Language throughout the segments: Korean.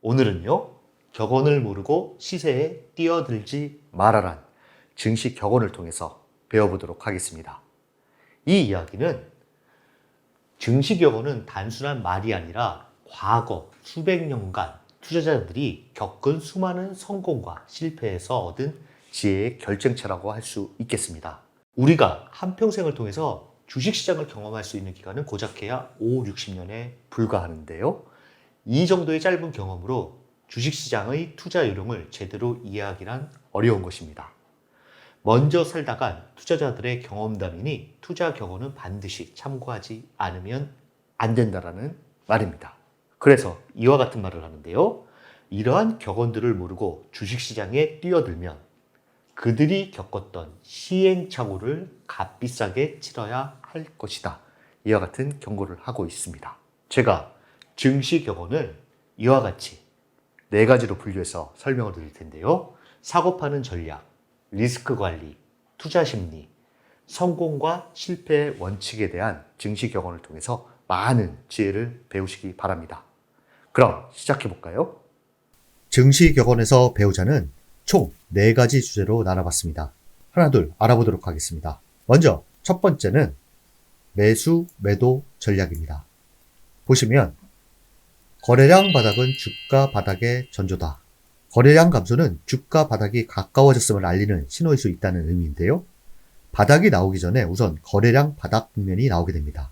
오늘은요, 격언을 모르고 시세에 뛰어들지 말아란 증시 격언을 통해서 배워보도록 하겠습니다. 이 이야기는 증시 격언은 단순한 말이 아니라 과거 수백 년간 투자자들이 겪은 수많은 성공과 실패에서 얻은 지혜의 결정체라고 할 수 있겠습니다. 우리가 한평생을 통해서 주식시장을 경험할 수 있는 기간은 고작해야 5, 60년에 불과하는데요. 이 정도의 짧은 경험으로 주식시장의 투자 요령을 제대로 이해하기란 어려운 것입니다. 먼저 살다간 투자자들의 경험담이니 투자 격언은 반드시 참고하지 않으면 안 된다라는 말입니다. 그래서 이와 같은 말을 하는데요. 이러한 격언들을 모르고 주식시장에 뛰어들면 그들이 겪었던 시행착오를 값비싸게 치러야 할 것이다. 이와 같은 경고를 하고 있습니다. 제가 증시 격언을 이와 같이 4가지로 분류해서 설명을 드릴 텐데요. 사고 파는 전략, 리스크 관리, 투자 심리, 성공과 실패의 원칙에 대한 증시 격언을 통해서 많은 지혜를 배우시기 바랍니다. 그럼 시작해 볼까요? 증시 격언에서 배우자는 총 4가지 주제로 나눠봤습니다. 하나둘 알아보도록 하겠습니다. 먼저 첫 번째는 매수, 매도 전략입니다. 보시면 거래량 바닥은 주가 바닥의 전조다. 거래량 감소는 주가 바닥이 가까워졌음을 알리는 신호일 수 있다는 의미인데요. 바닥이 나오기 전에 우선 거래량 바닥 국면이 나오게 됩니다.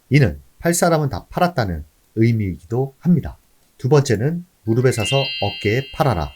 이는 팔 사람은 다 팔았다는 의미이기도 합니다. 두 번째는 무릎에 사서 어깨에 팔아라.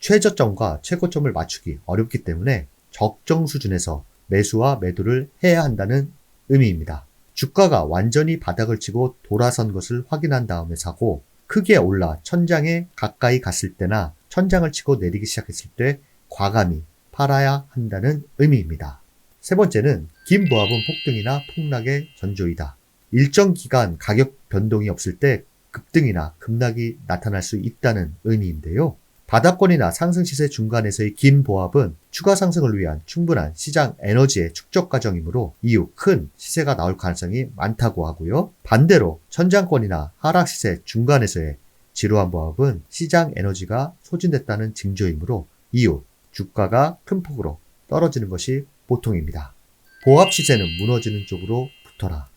최저점과 최고점을 맞추기 어렵기 때문에 적정 수준에서 매수와 매도를 해야 한다는 의미입니다. 주가가 완전히 바닥을 치고 돌아선 것을 확인한 다음에 사고 크게 올라 천장에 가까이 갔을 때나 천장을 치고 내리기 시작했을 때 과감히 팔아야 한다는 의미입니다. 세 번째는 긴 보합은 폭등이나 폭락의 전조이다. 일정 기간 가격 변동이 없을 때 급등이나 급락이 나타날 수 있다는 의미인데요. 바닥권이나 상승 시세 중간에서의 긴 보합은 추가 상승을 위한 충분한 시장 에너지의 축적 과정이므로 이후 큰 시세가 나올 가능성이 많다고 하고요. 반대로 천장권이나 하락 시세 중간에서의 지루한 보합은 시장 에너지가 소진됐다는 징조이므로 이후 주가가 큰 폭으로 떨어지는 것이 보통입니다. 보합 시세는 무너지는 쪽으로 붙어라.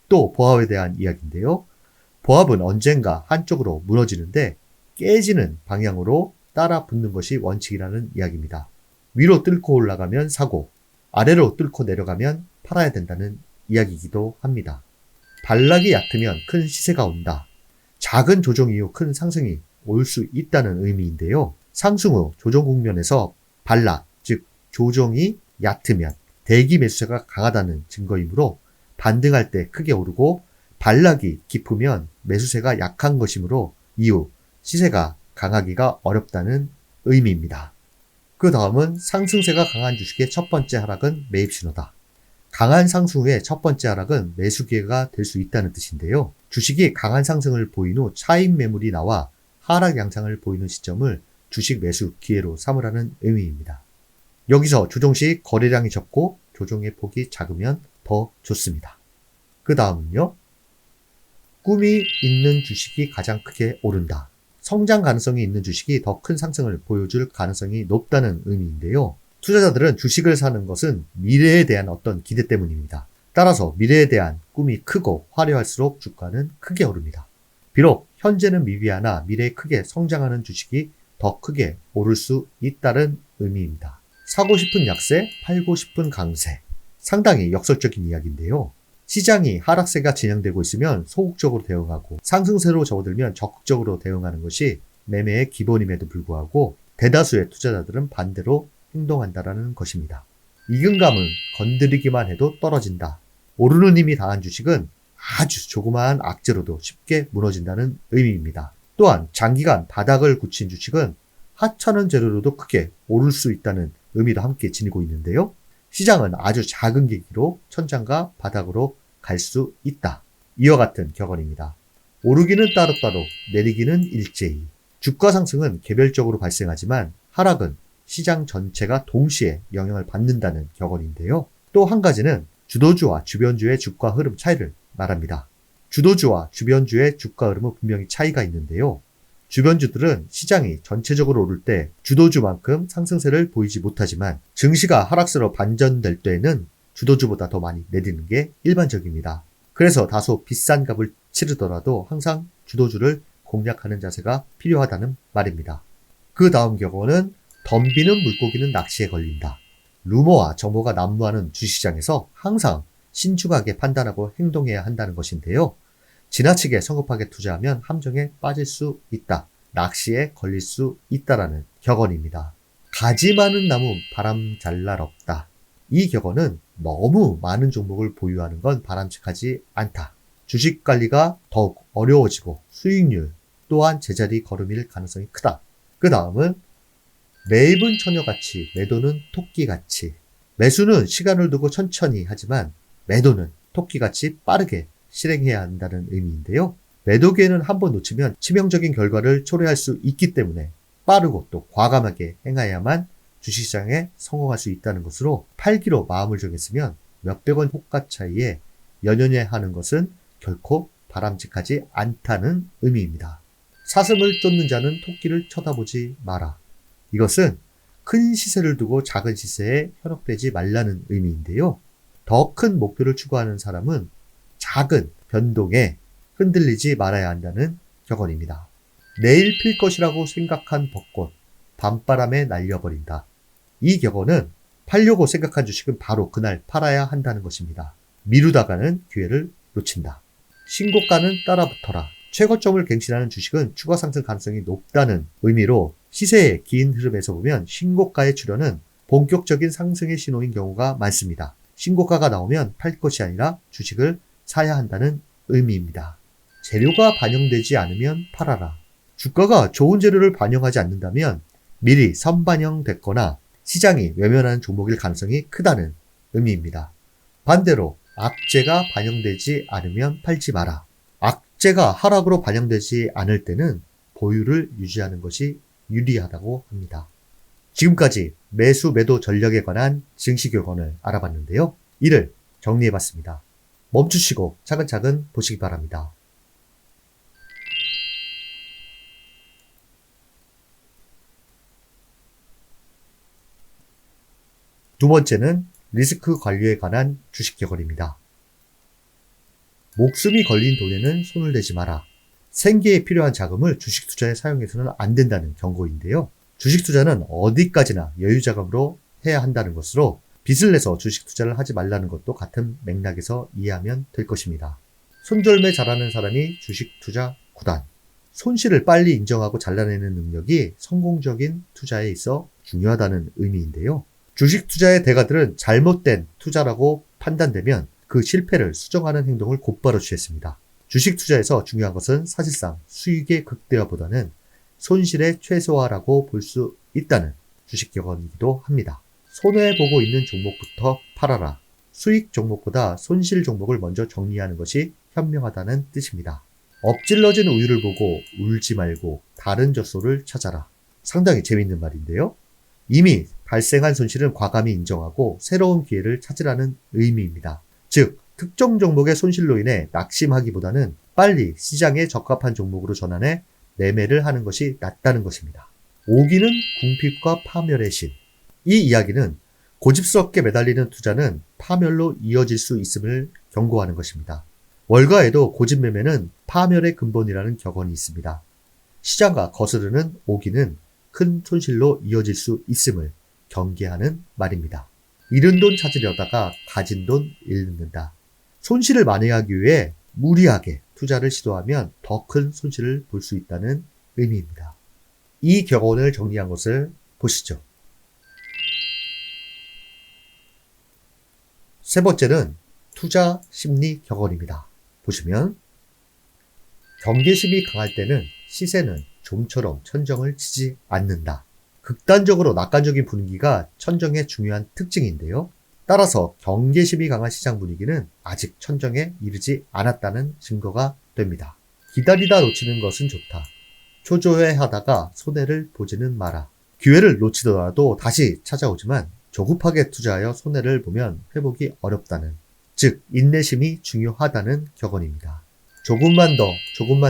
또 보합에 대한 이야기인데요. 보합은 언젠가 한쪽으로 무너지는데 깨지는 방향으로 따라 붙는 것이 원칙이라는 이야기입니다. 위로 뚫고 올라가면 사고, 아래로 뚫고 내려가면 팔아야 된다는 이야기이기도 합니다. 반락이 얕으면 큰 시세가 온다. 작은 조정 이후 큰 상승이 올 수 있다는 의미인데요. 상승 후 조정 국면에서 반락, 즉 조정이 얕으면 대기 매수세가 강하다는 증거이므로 반등할 때 크게 오르고 반락이 깊으면 매수세가 약한 것이므로 이후 시세가 강하기가 어렵다는 의미입니다. 그 다음은 상승세가 강한 주식의 첫 번째 하락은 매입 신호다. 강한 상승 후에 첫 번째 하락은 매수 기회가 될 수 있다는 뜻인데요. 주식이 강한 상승을 보인 후 차익 매물이 나와 하락 양상을 보이는 시점을 주식 매수 기회로 삼으라는 의미입니다. 여기서 조정 시 거래량이 적고 조정의 폭이 작으면 더 좋습니다. 그 다음은요. 꿈이 있는 주식이 가장 크게 오른다. 성장 가능성이 있는 주식이 더 큰 상승을 보여줄 가능성이 높다는 의미인데요. 투자자들은 주식을 사는 것은 미래에 대한 어떤 기대 때문입니다. 따라서 미래에 대한 꿈이 크고 화려할수록 주가는 크게 오릅니다. 비록 현재는 미비하나 미래에 크게 성장하는 주식이 더 크게 오를 수 있다는 의미입니다. 사고 싶은 약세, 팔고 싶은 강세. 상당히 역설적인 이야기인데요. 시장이 하락세가 진행되고 있으면 소극적으로 대응하고 상승세로 접어들면 적극적으로 대응하는 것이 매매의 기본임에도 불구하고 대다수의 투자자들은 반대로 행동한다는 것입니다. 이근감은 건드리기만 해도 떨어진다. 오르는 힘이 강한 주식은 아주 조그마한 악재로도 쉽게 무너진다는 의미입니다. 또한 장기간 바닥을 굳힌 주식은 하찮은 재료로도 크게 오를 수 있다는 의미도 함께 지니고 있는데요. 시장은 아주 작은 계기로 천장과 바닥으로 갈 수 있다. 이와 같은 격언입니다. 오르기는 따로따로, 내리기는 일제히. 주가 상승은 개별적으로 발생하지만 하락은 시장 전체가 동시에 영향을 받는다는 격언인데요. 또 한 가지는 주도주와 주변주의 주가 흐름 차이를 말합니다. 주도주와 주변주의 주가 흐름은 분명히 차이가 있는데요. 주변주들은 시장이 전체적으로 오를 때 주도주만큼 상승세를 보이지 못하지만 증시가 하락세로 반전될 때에는 주도주보다 더 많이 내리는 게 일반적입니다. 그래서 다소 비싼 값을 치르더라도 항상 주도주를 공략하는 자세가 필요하다는 말입니다. 그 다음 경우는 덤비는 물고기는 낚시에 걸린다. 루머와 정보가 난무하는 주식시장에서 항상 신중하게 판단하고 행동해야 한다는 것인데요. 지나치게 성급하게 투자하면 함정에 빠질 수 있다. 낚시에 걸릴 수 있다라는 격언입니다. 가지 많은 나무 바람 잘 날 없다. 이 격언은 너무 많은 종목을 보유하는 건 바람직하지 않다. 주식 관리가 더욱 어려워지고 수익률 또한 제자리 걸음일 가능성이 크다. 그 다음은 매입은 처녀같이 매도는 토끼같이. 매수는 시간을 두고 천천히 하지만 매도는 토끼같이 빠르게 실행해야 한다는 의미인데요. 매도 기회는 한번 놓치면 치명적인 결과를 초래할 수 있기 때문에 빠르고 또 과감하게 행해야만 주식시장에 성공할 수 있다는 것으로 팔기로 마음을 정했으면 몇백 원 호가 차이에 연연해하는 것은 결코 바람직하지 않다는 의미입니다. 사슴을 쫓는 자는 토끼를 쳐다보지 마라. 이것은 큰 시세를 두고 작은 시세에 현혹되지 말라는 의미인데요. 더 큰 목표를 추구하는 사람은 작은 변동에 흔들리지 말아야 한다는 격언입니다. 내일 필 것이라고 생각한 벚꽃, 밤바람에 날려버린다. 이 격언은 팔려고 생각한 주식은 바로 그날 팔아야 한다는 것입니다. 미루다가는 기회를 놓친다. 신고가는 따라붙어라. 최고점을 갱신하는 주식은 추가 상승 가능성이 높다는 의미로 시세의 긴 흐름에서 보면 신고가의 출현은 본격적인 상승의 신호인 경우가 많습니다. 신고가가 나오면 팔 것이 아니라 주식을 사야 한다는 의미입니다. 재료가 반영되지 않으면 팔아라. 주가가 좋은 재료를 반영하지 않는다면 미리 선반영됐거나 시장이 외면하는 종목일 가능성이 크다는 의미입니다. 반대로 악재가 반영되지 않으면 팔지 마라. 악재가 하락으로 반영되지 않을 때는 보유를 유지하는 것이 유리하다고 합니다. 지금까지 매수 매도 전략에 관한 증시 격언을 알아봤는데요. 이를 정리해봤습니다. 멈추시고 차근차근 보시기 바랍니다. 두 번째는 리스크 관리에 관한 주식 격언입니다. 목숨이 걸린 돈에는 손을 대지 마라. 생계에 필요한 자금을 주식 투자에 사용해서는 안 된다는 경고인데요. 주식 투자는 어디까지나 여유자금으로 해야 한다는 것으로 빚을 내서 주식 투자를 하지 말라는 것도 같은 맥락에서 이해하면 될 것입니다. 손절매 잘하는 사람이 주식 투자 구단. 손실을 빨리 인정하고 잘라내는 능력이 성공적인 투자에 있어 중요하다는 의미인데요. 주식 투자의 대가들은 잘못된 투자라고 판단되면 그 실패를 수정하는 행동을 곧바로 취했습니다. 주식 투자에서 중요한 것은 사실상 수익의 극대화보다는 손실의 최소화라고 볼 수 있다는 주식 격언이기도 합니다. 손해보고 있는 종목부터 팔아라. 수익 종목보다 손실 종목을 먼저 정리하는 것이 현명하다는 뜻입니다. 엎질러진 우유를 보고 울지 말고 다른 젖소를 찾아라. 상당히 재미있는 말인데요. 이미 발생한 손실은 과감히 인정하고 새로운 기회를 찾으라는 의미입니다. 즉, 특정 종목의 손실로 인해 낙심하기보다는 빨리 시장에 적합한 종목으로 전환해 매매를 하는 것이 낫다는 것입니다. 오기는 궁핍과 파멸의 신. 이 이야기는 고집스럽게 매달리는 투자는 파멸로 이어질 수 있음을 경고하는 것입니다. 월가에도 고집 매매는 파멸의 근본이라는 격언이 있습니다. 시장과 거스르는 오기는 큰 손실로 이어질 수 있음을 경계하는 말입니다. 잃은 돈 찾으려다가 가진 돈 잃는다. 손실을 만회하기 위해 무리하게 투자를 시도하면 더 큰 손실을 볼 수 있다는 의미입니다. 이 격언을 정리한 것을 보시죠. 세 번째는 투자 심리 격언입니다. 보시면 경계심이 강할 때는 시세는 좀처럼 천정을 치지 않는다. 극단적으로 낙관적인 분위기가 천정의 중요한 특징인데요. 따라서 경계심이 강한 시장 분위기는 아직 천정에 이르지 않았다는 증거가 됩니다. 기다리다 놓치는 것은 좋다. 초조해하다가 손해를 보지는 마라. 기회를 놓치더라도 다시 찾아오지만 조급하게 투자하여 손해를 보면 회복이 어렵다는, 즉 인내심이 중요하다는 격언입니다. 조금만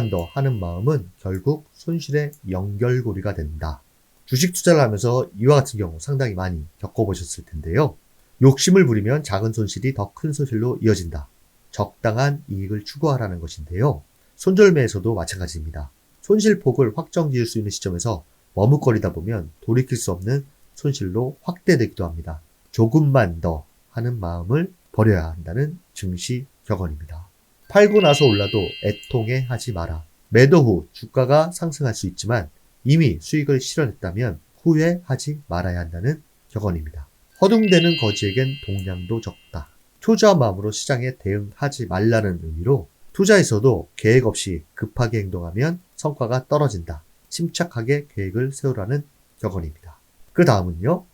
더 하는 마음은 결국 손실의 연결고리가 된다. 주식 투자를 하면서 이와 같은 경우 상당히 많이 겪어보셨을 텐데요. 욕심을 부리면 작은 손실이 더 큰 손실로 이어진다. 적당한 이익을 추구하라는 것인데요. 손절매에서도 마찬가지입니다. 손실폭을 확정 지을 수 있는 시점에서 머뭇거리다 보면 돌이킬 수 없는 손실로 확대되기도 합니다. 조금만 더 하는 마음을 버려야 한다는 증시 격언입니다. 팔고 나서 올라도 애통해 하지 마라. 매도 후 주가가 상승할 수 있지만 이미 수익을 실현했다면 후회하지 말아야 한다는 격언입니다. 허둥대는 거지에겐 동량도 적다. 초조한 마음으로 시장에 대응하지 말라는 의미로 투자에서도 계획 없이 급하게 행동하면 성과가 떨어진다. 침착하게 계획을 세우라는 격언입니다. 그 다음은요.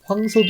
황소도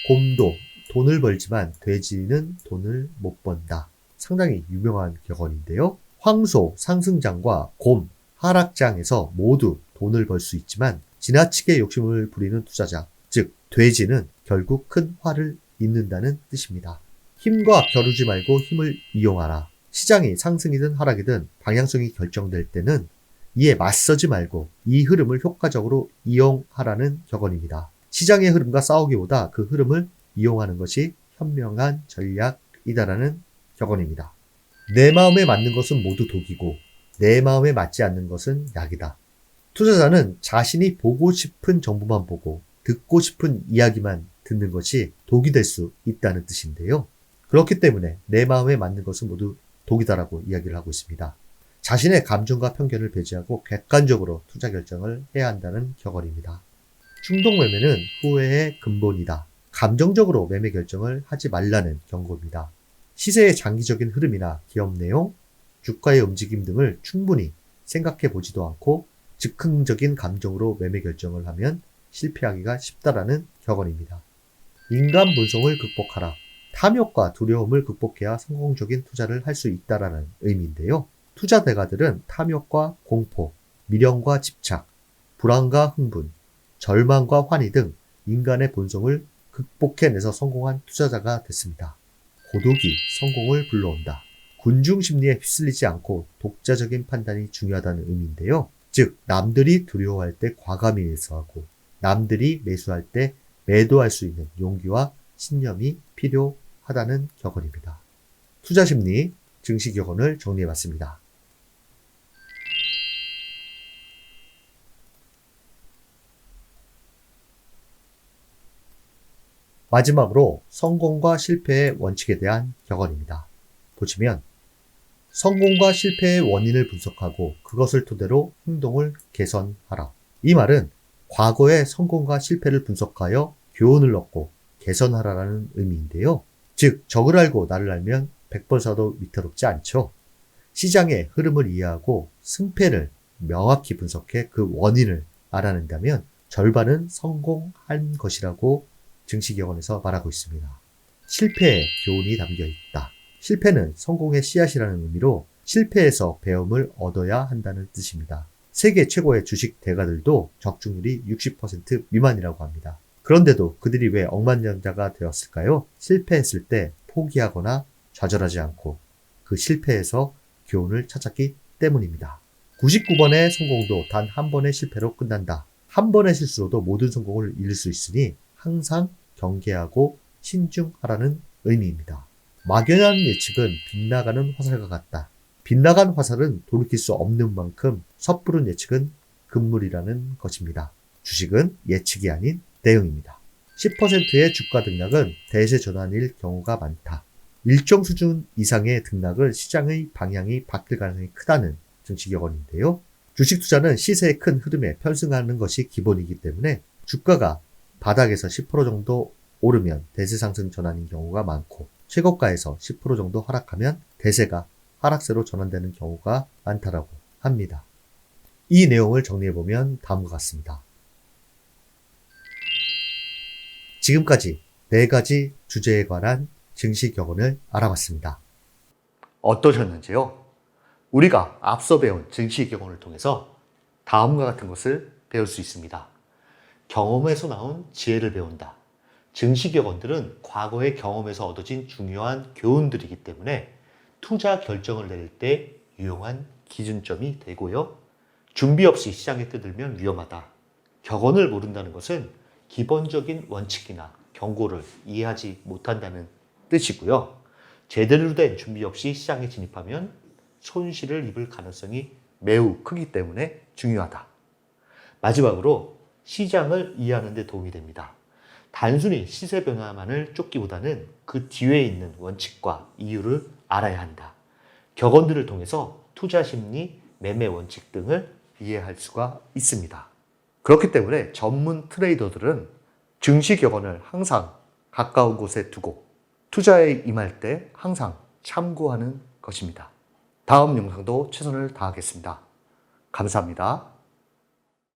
곰도 돈을 벌지만 돼지는 돈을 못 번다. 상당히 유명한 격언인데요. 황소 상승장과 곰 하락장에서 모두 돈을 벌 수 있지만 지나치게 욕심을 부리는 투자자, 즉 돼지는 결국 큰 화를 입는다는 뜻입니다. 힘과 겨루지 말고 힘을 이용하라. 시장이 상승이든 하락이든 방향성이 결정될 때는 이에 맞서지 말고 이 흐름을 효과적으로 이용하라는 격언입니다. 시장의 흐름과 싸우기보다 그 흐름을 이용하는 것이 현명한 전략이다라는 격언입니다. 내 마음에 맞는 것은 모두 독이고 내 마음에 맞지 않는 것은 약이다. 투자자는 자신이 보고 싶은 정보만 보고 듣고 싶은 이야기만 듣는 것이 독이 될 수 있다는 뜻인데요. 그렇기 때문에 내 마음에 맞는 것은 모두 독이다라고 이야기를 하고 있습니다. 자신의 감정과 편견을 배제하고 객관적으로 투자 결정을 해야 한다는 격언입니다. 충동 매매는 후회의 근본이다. 감정적으로 매매 결정을 하지 말라는 경고입니다. 시세의 장기적인 흐름이나 기업 내용, 주가의 움직임 등을 충분히 생각해 보지도 않고 즉흥적인 감정으로 매매 결정을 하면 실패하기가 쉽다라는 격언입니다. 인간 본성을 극복하라. 탐욕과 두려움을 극복해야 성공적인 투자를 할 수 있다라는 의미인데요. 투자 대가들은 탐욕과 공포, 미련과 집착, 불안과 흥분, 절망과 환희 등 인간의 본성을 극복해내서 성공한 투자자가 됐습니다. 고독이 성공을 불러온다. 군중 심리에 휩쓸리지 않고 독자적인 판단이 중요하다는 의미인데요. 즉 남들이 두려워할 때 과감히 매수하고 남들이 매수할 때 매도할 수 있는 용기와 신념이 필요하다는 격언입니다. 투자심리 증시 격언을 정리해봤습니다. 마지막으로 성공과 실패의 원칙에 대한 격언입니다. 보시면 성공과 실패의 원인을 분석하고 그것을 토대로 행동을 개선하라. 이 말은 과거의 성공과 실패를 분석하여 교훈을 얻고 개선하라는 의미인데요. 즉 적을 알고 나를 알면 100번 사도 위태롭지 않죠. 시장의 흐름을 이해하고 승패를 명확히 분석해 그 원인을 알아낸다면 절반은 성공한 것이라고 증시격언에서 말하고 있습니다. 실패에 교훈이 담겨 있다. 실패는 성공의 씨앗이라는 의미로 실패에서 배움을 얻어야 한다는 뜻입니다. 세계 최고의 주식 대가들도 적중률이 60% 미만이라고 합니다. 그런데도 그들이 왜 억만장자가 되었을까요? 실패했을 때 포기하거나 좌절하지 않고 그 실패에서 교훈을 찾았기 때문입니다. 99번의 성공도 단 한 번의 실패로 끝난다. 한 번의 실수로도 모든 성공을 잃을 수 있으니 항상 경계하고 신중하라는 의미입니다. 막연한 예측은 빗나가는 화살과 같다. 빗나간 화살은 돌이킬 수 없는 만큼 섣부른 예측은 금물이라는 것입니다. 주식은 예측이 아닌 대응입니다. 10%의 주가 등락은 대세 전환일 경우가 많다. 일정 수준 이상의 등락을 시장의 방향이 바뀔 가능성이 크다는 증시격언인데요. 주식 투자는 시세의 큰 흐름에 편승하는 것이 기본이기 때문에 주가가 바닥에서 10% 정도 오르면 대세 상승 전환인 경우가 많고 최고가에서 10% 정도 하락하면 대세가 하락세로 전환되는 경우가 많다라고 합니다. 이 내용을 정리해보면 다음과 같습니다. 지금까지 4가지 주제에 관한 증시 격언을 알아봤습니다. 어떠셨는지요? 우리가 앞서 배운 증시 격언을 통해서 다음과 같은 것을 배울 수 있습니다. 경험에서 나온 지혜를 배운다. 증시 격언들은 과거의 경험에서 얻어진 중요한 교훈들이기 때문에 투자 결정을 내릴 때 유용한 기준점이 되고요. 준비 없이 시장에 뛰들면 위험하다. 격언을 모른다는 것은 기본적인 원칙이나 경고를 이해하지 못한다는 뜻이고요. 제대로 된 준비 없이 시장에 진입하면 손실을 입을 가능성이 매우 크기 때문에 중요하다. 마지막으로 시장을 이해하는 데 도움이 됩니다. 단순히 시세 변화만을 쫓기보다는 그 뒤에 있는 원칙과 이유를 알아야 한다. 격언들을 통해서 투자 심리, 매매 원칙 등을 이해할 수가 있습니다. 그렇기 때문에 전문 트레이더들은 증시 격언을 항상 가까운 곳에 두고 투자에 임할 때 항상 참고하는 것입니다. 다음 영상도 최선을 다하겠습니다. 감사합니다.